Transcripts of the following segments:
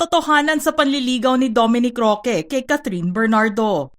Katotohanan sa panliligaw ni Dominic Roque kay Catherine Bernardo.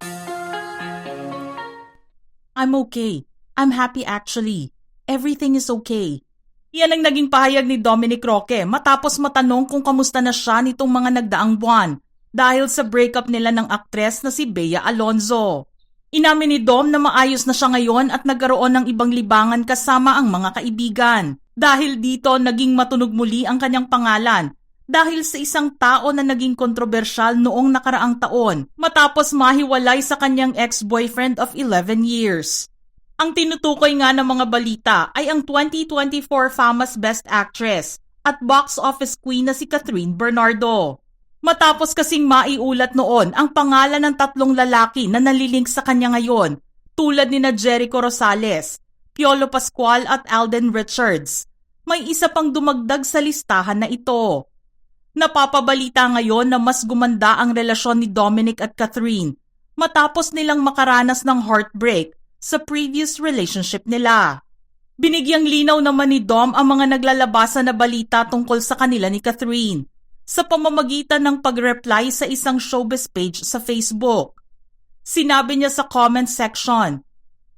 I'm okay. I'm happy actually. Everything is okay. Yan ang naging pahayag ni Dominic Roque matapos matanong kung kamusta na siya nitong mga nagdaang buwan dahil sa breakup nila ng aktres na si Bea Alonzo. Inamin ni Dom na maayos na siya ngayon at nagkaroon ng ibang libangan kasama ang mga kaibigan. Dahil dito naging matunog muli ang kanyang pangalan dahil sa isang tao na naging kontrobersyal noong nakaraang taon matapos mahiwalay sa kanyang ex-boyfriend of 11 years. Ang tinutukoy nga ng mga balita ay ang 2024 Famous Best Actress at box office queen na si Catherine Bernardo. Matapos kasing maiulat noon ang pangalan ng 3 lalaki na nalilink sa kanya ngayon tulad ni Jericho Rosales, Piolo Pascual at Alden Richards. May isa pang dumagdag sa listahan na ito. Napapabalita ngayon na mas gumanda ang relasyon ni Dominic at Catherine matapos nilang makaranas ng heartbreak sa previous relationship nila. Binigyang linaw naman ni Dom ang mga naglalabasa na balita tungkol sa kanila ni Catherine sa pamamagitan ng pag-reply sa isang showbiz page sa Facebook. Sinabi niya sa comment section,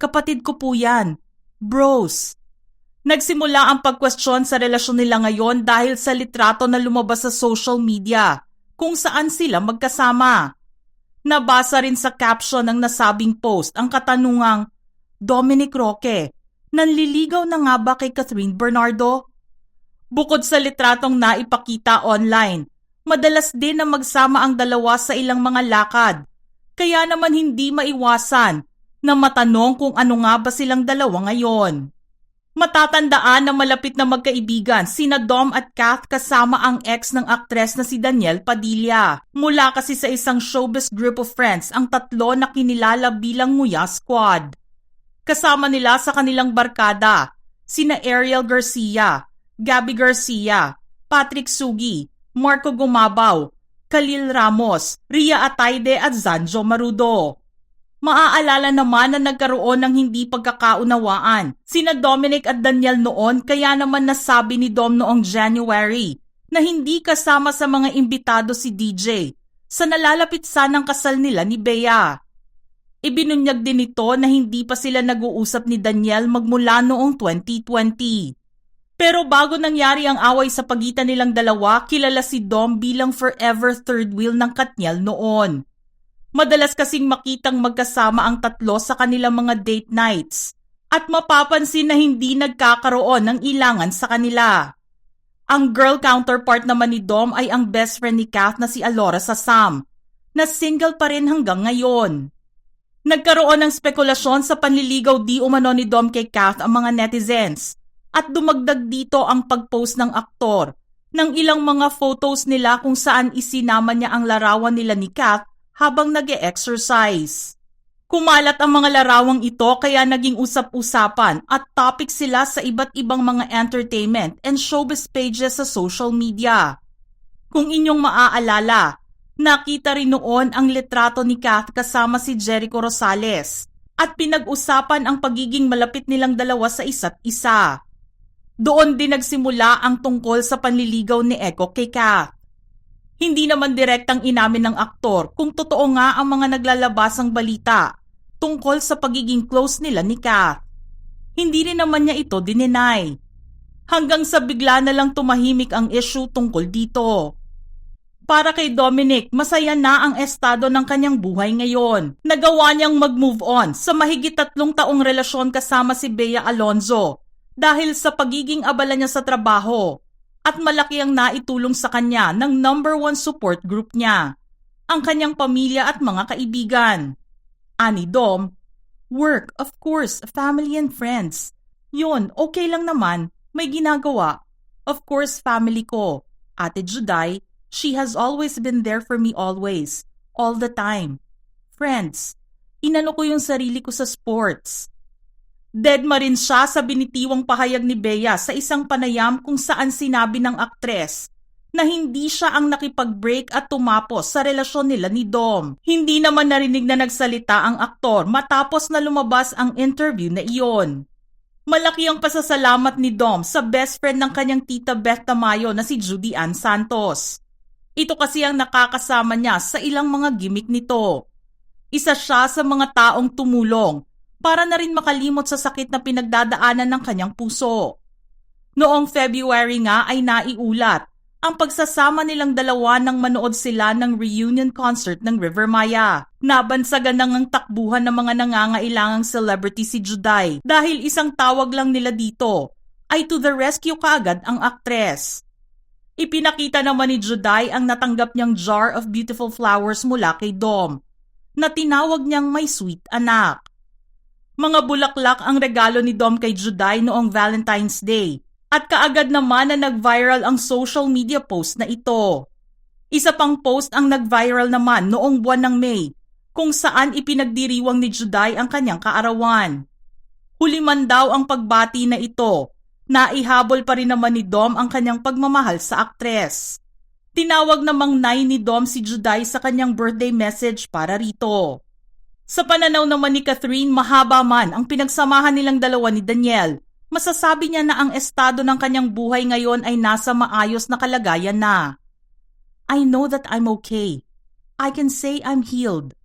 "Kapatid ko po yan, bros." Nagsimula ang pagkwestiyon sa relasyon nila ngayon dahil sa litrato na lumabas sa social media kung saan sila magkasama. Nabasa rin sa caption ng nasabing post ang katanungang, "Dominic Roque, nanliligaw na nga ba kay Catherine Bernardo?" Bukod sa litratong naipakita online, madalas din na magsama ang dalawa sa ilang mga lakad. Kaya naman hindi maiwasan na matanong kung ano nga ba silang dalawa ngayon. Matatandaan na malapit na magkaibigan sina Dom at Kath kasama ang ex ng aktres na si Daniel Padilla. Mula kasi sa isang showbiz group of friends ang 3 na kinilala bilang Nguya Squad. Kasama nila sa kanilang barkada sina Ariel Garcia, Gabby Garcia, Patrick Sugi, Marco Gumabaw, Khalil Ramos, Ria Atayde at Zanjo Marudo. Maaalala naman na nagkaroon ng hindi pagkakaunawaan sina Dominic at Daniel noon kaya naman nasabi ni Dom noong January na hindi kasama sa mga imbitado si DJ sa nalalapit sanang kasal nila ni Bea. Ibinunyag din nito na hindi pa sila nag-uusap ni Daniel magmula noong 2020. Pero bago nangyari ang away sa pagitan nilang dalawa, kilala si Dom bilang forever third wheel ng Katniel noon. Madalas kasing makitang magkasama ang 3 sa kanilang mga date nights at mapapansin na hindi nagkakaroon ng ilangan sa kanila. Ang girl counterpart naman ni Dom ay ang best friend ni Kath na si Alora Sasam, na single pa rin hanggang ngayon. Nagkaroon ng spekulasyon sa panliligaw di umano ni Dom kay Kath ang mga netizens at dumagdag dito ang pag-post ng aktor ng ilang mga photos nila kung saan isinama niya ang larawan nila ni Kath habang nag-e-exercise. Kumalat ang mga larawang ito kaya naging usap-usapan at topic sila sa iba't ibang mga entertainment and showbiz pages sa social media. Kung inyong maaalala, nakita rin noon ang litrato ni Kath kasama si Jericho Rosales at pinag-usapan ang pagiging malapit nilang dalawa sa isa't isa. Doon din nagsimula ang tungkol sa panliligaw ni Eko kay Kath. Hindi naman direktang inamin ng aktor kung totoo nga ang mga naglalabasang balita tungkol sa pagiging close nila ni Kath. Hindi rin naman niya ito dininay. Hanggang sa bigla na lang tumahimik ang issue tungkol dito. Para kay Dominic, masaya na ang estado ng kanyang buhay ngayon. Nagawa niyang mag-move on sa mahigit 3 taong relasyon kasama si Bea Alonzo dahil sa pagiging abala niya sa trabaho. At malaki ang naitulong sa kanya ng #1 support group niya, ang kanyang pamilya at mga kaibigan. Ani Dom, work, of course, family and friends. Yun, okay lang naman, may ginagawa. Of course, family ko. Ate Juday, she has always been there for me always, all the time. Friends, inano ko yung sarili ko sa sports. Deadma rin siya sa binitiwang pahayag ni Bea sa isang panayam kung saan sinabi ng aktres na hindi siya ang nakipag-break at tumapos sa relasyon nila ni Dom. Hindi naman narinig na nagsalita ang aktor matapos na lumabas ang interview na iyon. Malaki ang pasasalamat ni Dom sa best friend ng kanyang tita Beth Tamayo na si Judy Ann Santos. Ito kasi ang nakakasama niya sa ilang mga gimmick nito. Isa siya sa mga taong tumulong para na rin makalimot sa sakit na pinagdadaanan ng kanyang puso. Noong February nga ay naiulat ang pagsasama nilang dalawa nang manood sila ng reunion concert ng River Maya. Nabansagan nang ang takbuhan ng mga nangangailangang celebrity si Juday dahil isang tawag lang nila dito ay to the rescue kaagad ang aktres. Ipinakita naman ni Juday ang natanggap niyang jar of beautiful flowers mula kay Dom na tinawag niyang my sweet anak. Mga bulaklak ang regalo ni Dom kay Juday noong Valentine's Day at kaagad naman na nag-viral ang social media post na ito. Isa pang post ang nag-viral naman noong buwan ng May kung saan ipinagdiriwang ni Juday ang kanyang kaarawan. Huli man daw ang pagbati na ito, naihabol pa rin naman ni Dom ang kanyang pagmamahal sa aktres. Tinawag namang nay ni Dom si Juday sa kanyang birthday message para rito. Sa pananaw naman ni Catherine, mahaba man ang pinagsamahan nilang dalawa ni Daniel, masasabi niya na ang estado ng kanyang buhay ngayon ay nasa maayos na kalagayan na. I know that I'm okay. I can say I'm healed.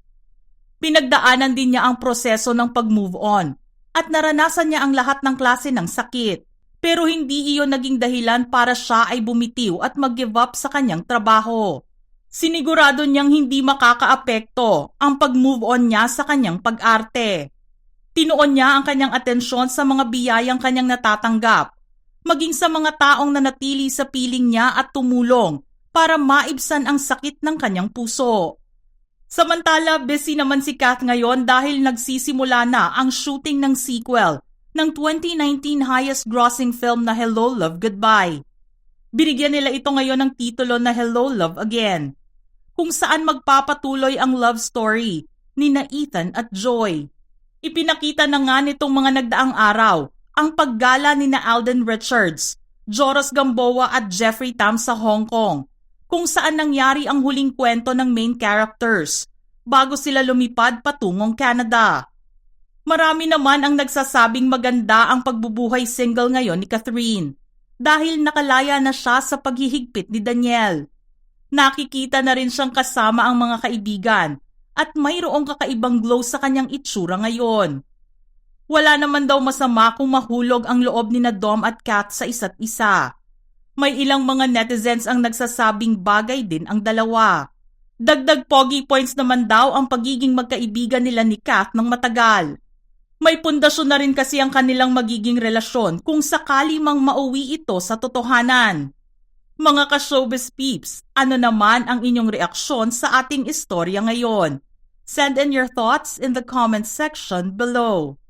Pinagdaanan din niya ang proseso ng pag-move on at naranasan niya ang lahat ng klase ng sakit. Pero hindi iyon naging dahilan para siya ay bumitiw at mag-give up sa kanyang trabaho. Sinigurado niyang hindi makakaapekto ang pag-move on niya sa kanyang pag-arte. Tinuon niya ang kanyang atensyon sa mga biyayang kanyang natatanggap, maging sa mga taong nanatili sa piling niya at tumulong para maibsan ang sakit ng kanyang puso. Samantala, busy naman si Kath ngayon dahil nagsisimula na ang shooting ng sequel ng 2019 highest-grossing film na Hello, Love, Goodbye. Binigyan nila ito ngayon ng titulo na Hello, Love Again, kung saan magpapatuloy ang love story ni Ethan at Joy. Ipinakita na nga nitong mga nagdaang araw ang paggala ni Alden Richards, Joros Gamboa at Jeffrey Tam sa Hong Kong, kung saan nangyari ang huling kwento ng main characters bago sila lumipad patungong Canada. Marami naman ang nagsasabing maganda ang pagbubuhay single ngayon ni Catherine dahil nakalaya na siya sa paghihigpit ni Daniel. Nakikita na rin siyang kasama ang mga kaibigan at mayroong kakaibang glow sa kanyang itsura ngayon. Wala naman daw masama kung mahulog ang loob ni Dom at Kat sa isa't isa. May ilang mga netizens ang nagsasabing bagay din ang dalawa. Dagdag pogi points naman daw ang pagiging magkaibigan nila ni Kat ng matagal. May pundasyon na rin kasi ang kanilang magiging relasyon kung sakali mang mauwi ito sa totohanan. Mga ka-showbiz peeps, ano naman ang inyong reaksyon sa ating istorya ngayon? Send in your thoughts in the comment section below.